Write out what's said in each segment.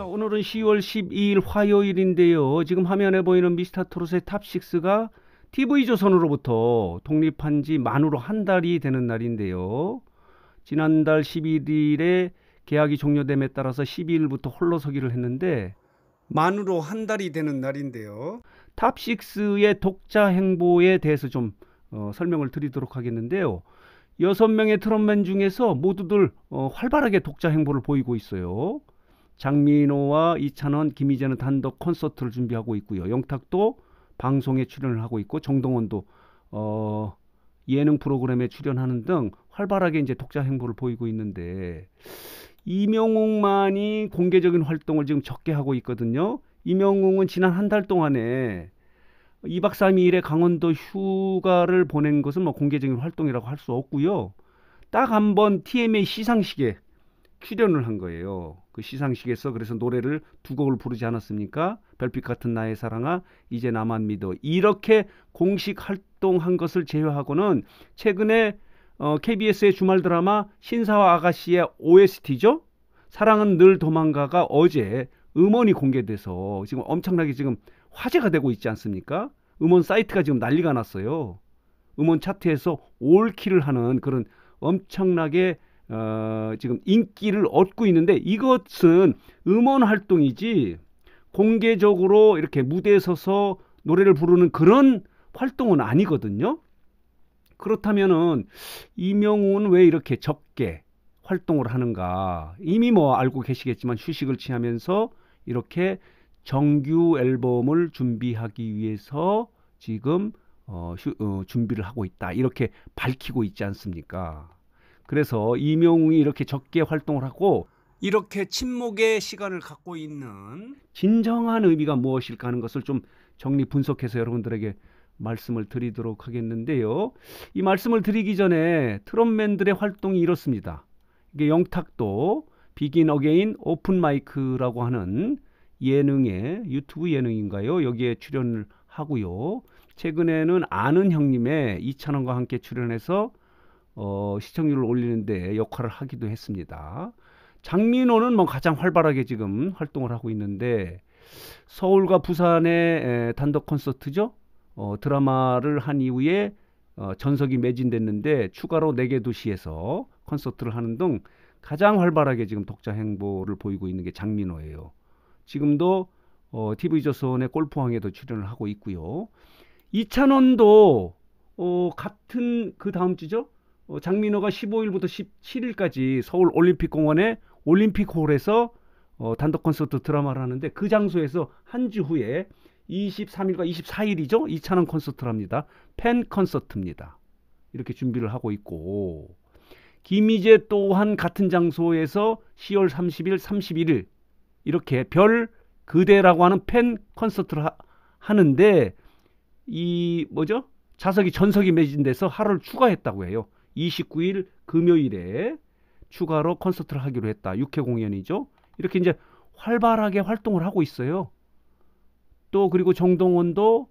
오늘은 10월 12일 화요일인데요. 지금 화면에 보이는 미스터트롯의 탑6가 TV조선으로부터 독립한 지 만으로 한 달이 되는 날인데요. 지난달 11일에 계약이 종료됨에 따라서 12일부터 홀로서기를 했는데 만으로 한 달이 되는 날인데요. 탑6의 독자 행보에 대해서 좀 설명을 드리도록 하겠는데요. 6명의 트롯맨 중에서 모두들 활발하게 독자 행보를 보이고 있어요. 장민호와 이찬원, 김희재는 단독 콘서트를 준비하고 있고요. 영탁도 방송에 출연을 하고 있고, 정동원도 예능 프로그램에 출연하는 등 활발하게 이제 독자 행보를 보이고 있는데, 이명웅만이 공개적인 활동을 지금 적게 하고 있거든요. 이명웅은 지난 한 달 동안에 2박 3일의 강원도 휴가를 보낸 것은 뭐 공개적인 활동이라고 할 수 없고요. 딱 한 번 TMA 시상식에 출연을 한 거예요. 그 시상식에서 그래서 노래를 두 곡을 부르지 않았습니까? 별빛 같은 나의 사랑아, 이제 나만 믿어. 이렇게 공식 활동한 것을 제외하고는 최근에 KBS의 주말 드라마 신사와 아가씨의 OST죠. 사랑은 늘 도망가가 어제 음원이 공개돼서 지금 엄청나게 지금 화제가 되고 있지 않습니까? 음원 사이트가 지금 난리가 났어요. 음원 차트에서 올킬을 하는 그런 엄청나게 지금 인기를 얻고 있는데, 이것은 음원 활동이지 공개적으로 이렇게 무대에 서서 노래를 부르는 그런 활동은 아니거든요. 그렇다면은 이명웅은 왜 이렇게 적게 활동을 하는가? 이미 뭐 알고 계시겠지만 휴식을 취하면서 이렇게 정규 앨범을 준비하기 위해서 지금 준비를 하고 있다, 이렇게 밝히고 있지 않습니까? 그래서 이명웅이 이렇게 적게 활동을 하고 이렇게 침묵의 시간을 갖고 있는 진정한 의미가 무엇일까 하는 것을 좀 정리 분석해서 여러분들에게 말씀을 드리도록 하겠는데요. 이 말씀을 드리기 전에 트롯맨들의 활동이 이렇습니다. 이게 영탁도 비긴 어게인 오픈 마이크라고 하는 예능에, 유튜브 예능인가요? 여기에 출연을 하고요. 최근에는 아는 형님의 이찬원과 함께 출연해서 시청률을 올리는데 역할을 하기도 했습니다. 장민호는 뭐 가장 활발하게 지금 활동을 하고 있는데, 서울과 부산의 단독 콘서트죠. 드라마를 한 이후에 전석이 매진됐는데 추가로 4개 도시에서 콘서트를 하는 등 가장 활발하게 지금 독자 행보를 보이고 있는 게 장민호예요. 지금도 TV조선의 골프왕에도 출연을 하고 있고요. 이찬원도 같은 그 다음 주죠. 장민호가 15일부터 17일까지 서울 올림픽공원의 올림픽홀에서 단독 콘서트 드라마를 하는데, 그 장소에서 한 주 후에 23일과 24일이죠. 이찬원 콘서트를 합니다. 팬 콘서트입니다. 이렇게 준비를 하고 있고, 김희재 또한 같은 장소에서 10월 30일, 31일 이렇게 별 그대라고 하는 팬 콘서트를 하는데, 이 뭐죠? 자석이 전석이 매진돼서 하루를 추가했다고 해요. 29일 금요일에 추가로 콘서트를 하기로 했다. 6회 공연이죠. 이렇게 이제 활발하게 활동을 하고 있어요. 또 그리고 정동원도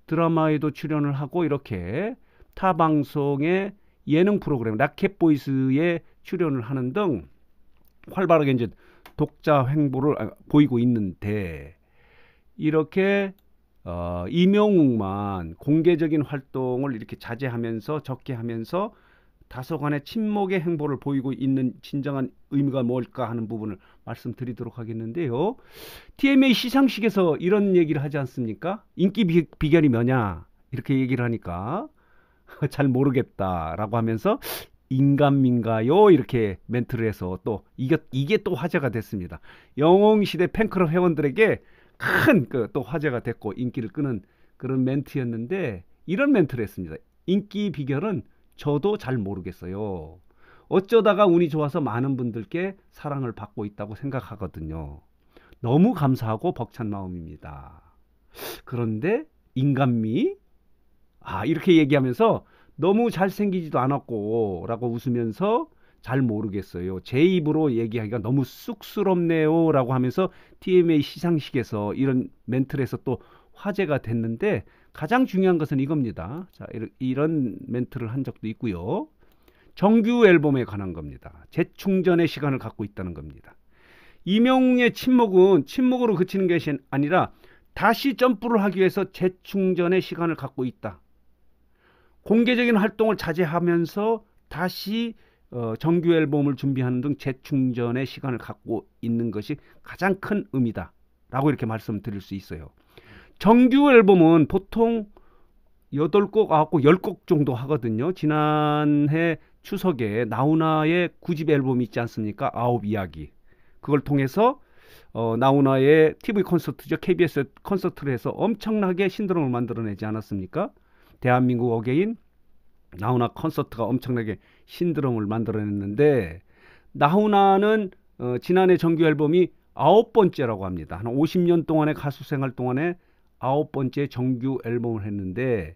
드라마에도 출연을 하고 이렇게 타 방송의 예능 프로그램 라켓보이스에 출연을 하는 등 활발하게 이제 독자 행보를 보이고 있는데, 이렇게 이명웅만 공개적인 활동을 이렇게 자제하면서 적게 하면서 다소간의 침묵의 행보를 보이고 있는 진정한 의미가 뭘까 하는 부분을 말씀드리도록 하겠는데요. TMA 시상식에서 이런 얘기를 하지 않습니까? 인기 비결이 뭐냐 이렇게 얘기를 하니까 잘 모르겠다라고 하면서 인간민가요? 이렇게 멘트를 해서 또 이게 또 화제가 됐습니다. 영웅시대 팬클럽 회원들에게 큰 또 화제가 됐고 인기를 끄는 그런 멘트였는데, 이런 멘트를 했습니다. 인기 비결은 저도 잘 모르겠어요. 어쩌다가 운이 좋아서 많은 분들께 사랑을 받고 있다고 생각하거든요. 너무 감사하고 벅찬 마음입니다. 그런데 인간미? 이렇게 얘기하면서 너무 잘생기지도 않았고 라고 웃으면서 잘 모르겠어요. 제 입으로 얘기하기가 너무 쑥스럽네요 라고 하면서 TMA 시상식에서 이런 멘트를 해서 또 화제가 됐는데, 가장 중요한 것은 이겁니다. 자, 이런 멘트를 한 적도 있고요. 정규 앨범에 관한 겁니다. 재충전의 시간을 갖고 있다는 겁니다. 이명웅의 침묵은 침묵으로 그치는 것이 아니라 다시 점프를 하기 위해서 재충전의 시간을 갖고 있다. 공개적인 활동을 자제하면서 다시 정규 앨범을 준비하는 등 재충전의 시간을 갖고 있는 것이 가장 큰 의미다 라고 이렇게 말씀드릴 수 있어요. 정규 앨범은 보통 8곡, 9곡, 10곡 정도 하거든요. 지난해 추석에 나훈아의 9집 앨범이 있지 않습니까? 9이야기. 그걸 통해서 나훈아의 TV 콘서트죠. KBS 콘서트를 해서 엄청나게 신드롬을 만들어내지 않았습니까? 대한민국 어게인 나훈아 콘서트가 엄청나게 신드롬을 만들어냈는데, 나훈아는 지난해 정규 앨범이 9번째라고 합니다. 한 50년 동안의 가수 생활 동안에 9번째 정규 앨범을 했는데,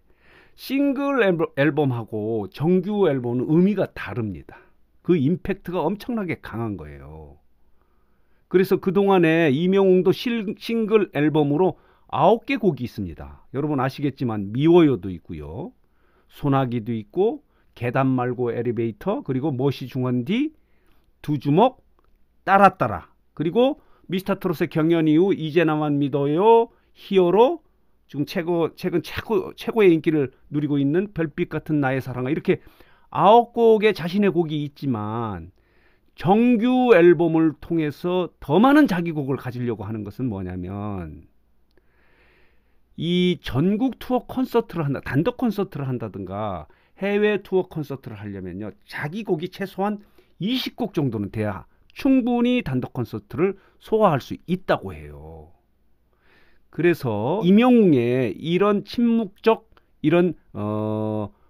싱글 앨범하고 정규 앨범은 의미가 다릅니다. 그 임팩트가 엄청나게 강한 거예요. 그래서 그동안에 이명웅도 싱글 앨범으로 9개 곡이 있습니다. 여러분 아시겠지만 미워요도 있고요. 소나기도 있고, 계단 말고 엘리베이터, 그리고 멋이 중헌디, 두 주먹, 따라따라, 그리고 미스터트롯의 경연 이후 이제 나만 믿어요, 히어로, 지금 최근 최고의 인기를 누리고 있는 별빛 같은 나의 사랑아, 이렇게 9곡의 자신의 곡이 있지만 정규 앨범을 통해서 더 많은 자기 곡을 가지려고 하는 것은 뭐냐면, 이 전국 투어 콘서트를 한다, 단독 콘서트를 한다든가 해외 투어 콘서트를 하려면요, 자기 곡이 최소한 20곡 정도는 돼야 충분히 단독 콘서트를 소화할 수 있다고 해요. 그래서 이명웅의 이런 침묵적, 이런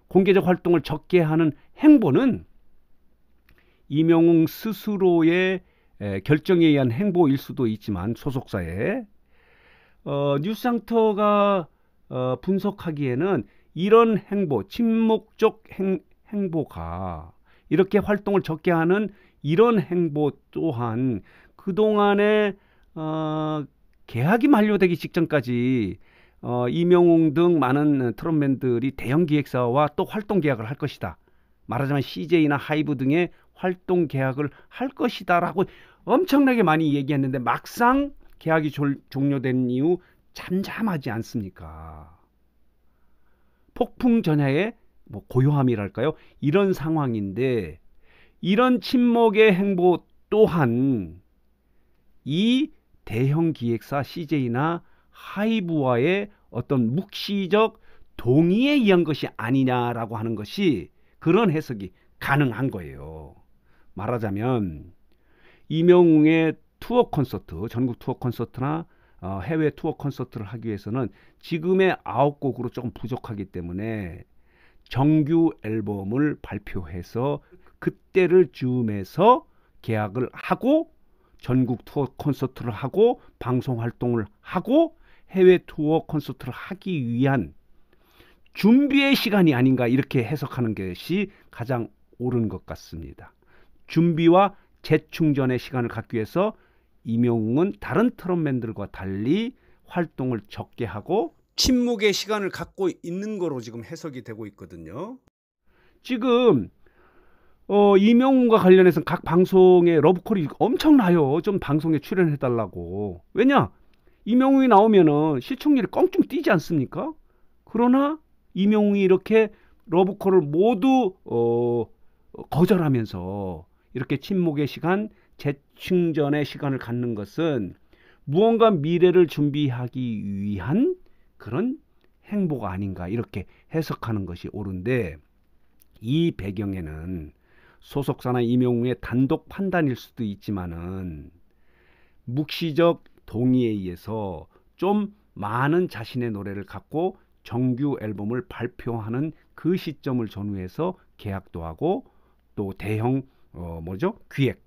공개적 활동을 적게 하는 행보는 이명웅 스스로의 결정에 의한 행보일 수도 있지만, 소속사의 뉴스상터가 분석하기에는 이런 행보, 침묵적 행보가, 이렇게 활동을 적게 하는 이런 행보 또한 그동안에 계약이 만료되기 직전까지 이명웅 등 많은 트롯맨들이 대형 기획사와 또 활동 계약을 할 것이다. 말하자면 CJ나 하이브 등의 활동 계약을 할 것이다 라고 엄청나게 많이 얘기했는데, 막상 계약이 종료된 이후 잠잠하지 않습니까? 폭풍 전야의 고요함이랄까요? 이런 상황인데, 이런 침묵의 행보 또한 이 대형 기획사 CJ나 하이브와의 어떤 묵시적 동의에 의한 것이 아니냐라고 하는 것이, 그런 해석이 가능한 거예요. 말하자면 이명웅의 투어 콘서트, 전국 투어 콘서트나 해외 투어 콘서트를 하기 위해서는 지금의 9곡으로 조금 부족하기 때문에 정규 앨범을 발표해서 그때를 즈음해서 계약을 하고 전국 투어 콘서트를 하고 방송 활동을 하고 해외 투어 콘서트를 하기 위한 준비의 시간이 아닌가, 이렇게 해석하는 것이 가장 옳은 것 같습니다. 준비와 재충전의 시간을 갖기 위해서 이명웅은 다른 트롯맨들과 달리 활동을 적게 하고 침묵의 시간을 갖고 있는 거로 지금 해석이 되고 있거든요. 지금 이명웅과 관련해서 각 방송에 러브콜이 엄청나요. 좀 방송에 출연해 달라고. 왜냐? 이명웅이 나오면은 시청률이 껑충 뛰지 않습니까? 그러나 이명웅이 이렇게 러브콜을 모두 거절하면서 이렇게 침묵의 시간, 재충전의 시간을 갖는 것은 무언가 미래를 준비하기 위한 그런 행보가 아닌가, 이렇게 해석하는 것이 옳은데, 이 배경에는 소속사나 이명웅의 단독 판단일 수도 있지만은 묵시적 동의에 의해서 좀 많은 자신의 노래를 갖고 정규 앨범을 발표하는 그 시점을 전후해서 계약도 하고, 또 대형 기획,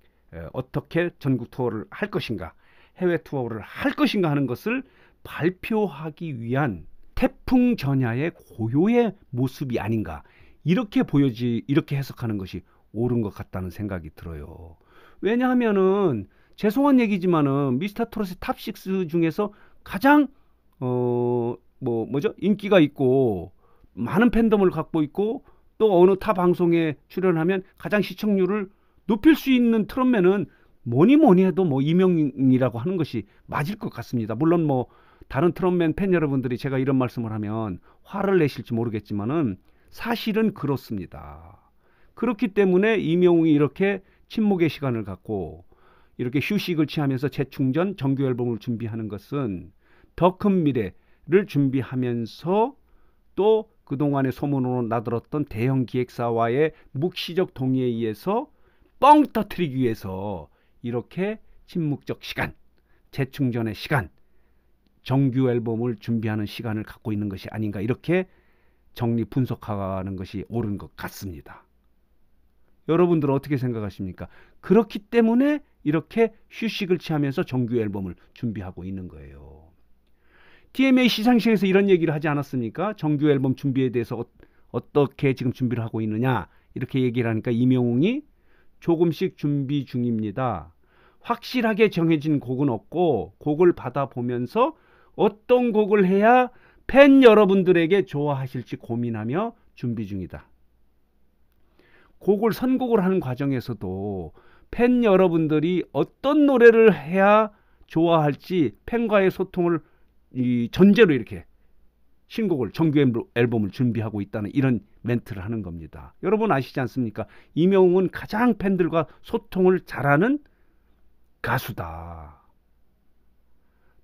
어떻게 전국 투어를 할 것인가, 해외 투어를 할 것인가 하는 것을 발표하기 위한 태풍 전야의 고요의 모습이 아닌가, 이렇게 이렇게 해석하는 것이 옳은 것 같다는 생각이 들어요. 왜냐하면은 죄송한 얘기지만은 미스터트롯의 탑6 중에서 가장 인기가 있고 많은 팬덤을 갖고 있고, 또 어느 타 방송에 출연하면 가장 시청률을 높일 수 있는 트롯맨은 뭐니 뭐니 해도 뭐 이명웅이라고 하는 것이 맞을 것 같습니다. 물론 뭐 다른 트럼펫 팬 여러분들이 제가 이런 말씀을 하면 화를 내실지 모르겠지만은 사실은 그렇습니다. 그렇기 때문에 이명웅이 이렇게 침묵의 시간을 갖고 이렇게 휴식을 취하면서 재충전 정규 앨범을 준비하는 것은 더 큰 미래를 준비하면서 또 그동안의 소문으로 나들었던 대형 기획사와의 묵시적 동의에 의해서 뻥 터트리기 위해서 이렇게 침묵적 시간, 재충전의 시간, 정규 앨범을 준비하는 시간을 갖고 있는 것이 아닌가, 이렇게 정리 분석하는 것이 옳은 것 같습니다. 여러분들은 어떻게 생각하십니까? 그렇기 때문에 이렇게 휴식을 취하면서 정규 앨범을 준비하고 있는 거예요. TMA 시상식에서 이런 얘기를 하지 않았습니까? 정규 앨범 준비에 대해서 어떻게 지금 준비를 하고 있느냐, 이렇게 얘기를 하니까 이명웅이 조금씩 준비 중입니다. 확실하게 정해진 곡은 없고 곡을 받아보면서 어떤 곡을 해야 팬 여러분들에게 좋아하실지 고민하며 준비 중이다. 곡을 선곡을 하는 과정에서도 팬 여러분들이 어떤 노래를 해야 좋아할지 팬과의 소통을 전제로 이렇게 신곡을, 정규 앨범을 준비하고 있다는 이런 멘트를 하는 겁니다. 여러분 아시지 않습니까? 이명웅은 가장 팬들과 소통을 잘하는 가수다.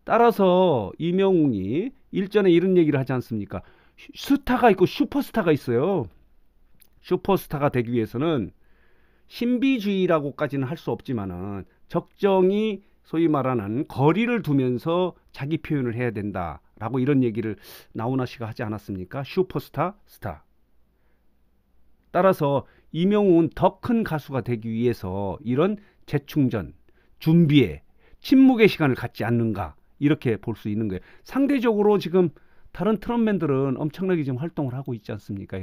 따라서 이명웅이 일전에 이런 얘기를 하지 않습니까? 스타가 있고 슈퍼스타가 있어요. 슈퍼스타가 되기 위해서는 신비주의라고까지는 할 수 없지만은 적정히 소위 말하는 거리를 두면서 자기 표현을 해야 된다라고 이런 얘기를 나훈아 씨가 하지 않았습니까? 슈퍼스타, 스타. 따라서 이명웅은 더 큰 가수가 되기 위해서 이런 재충전, 준비에 침묵의 시간을 갖지 않는가, 이렇게 볼 수 있는 거예요. 상대적으로 지금 다른 트롯맨들은 엄청나게 지금 활동을 하고 있지 않습니까?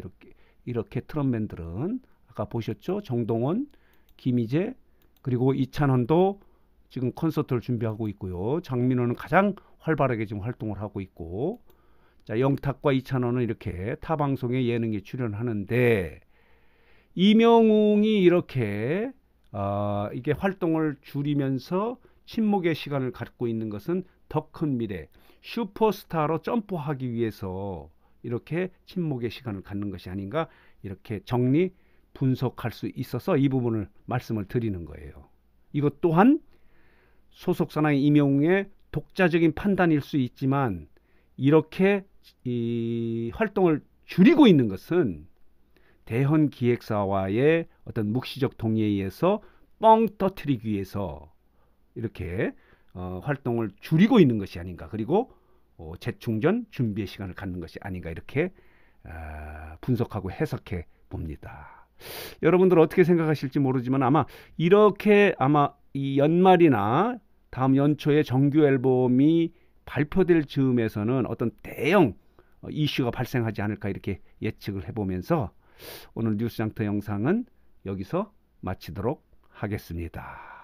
이렇게 트롯맨들은 아까 보셨죠? 정동원, 김희재, 그리고 이찬원도 지금 콘서트를 준비하고 있고요. 장민호는 가장 활발하게 지금 활동을 하고 있고, 자, 영탁과 이찬원은 이렇게 타 방송의 예능에 출연하는데, 이명웅이 이렇게 이게 활동을 줄이면서 침묵의 시간을 갖고 있는 것은 더 큰 미래, 슈퍼스타로 점프하기 위해서 이렇게 침묵의 시간을 갖는 것이 아닌가, 이렇게 정리 분석할 수 있어서 이 부분을 말씀을 드리는 거예요. 이것 또한 소속사나이 이명웅의 독자적인 판단일 수 있지만 이렇게 이 활동을 줄이고 있는 것은 대형 기획사와의 어떤 묵시적 동의에 의해서 뻥 터트리기 위해서 이렇게 활동을 줄이고 있는 것이 아닌가, 그리고 재충전 준비의 시간을 갖는 것이 아닌가, 이렇게 분석하고 해석해 봅니다. 여러분들 어떻게 생각하실지 모르지만 아마 이 연말이나 다음 연초에 정규 앨범이 발표될 즈음에서는 어떤 대형 이슈가 발생하지 않을까, 이렇게 예측을 해보면서 오늘 뉴스장터 영상은 여기서 마치도록 하겠습니다.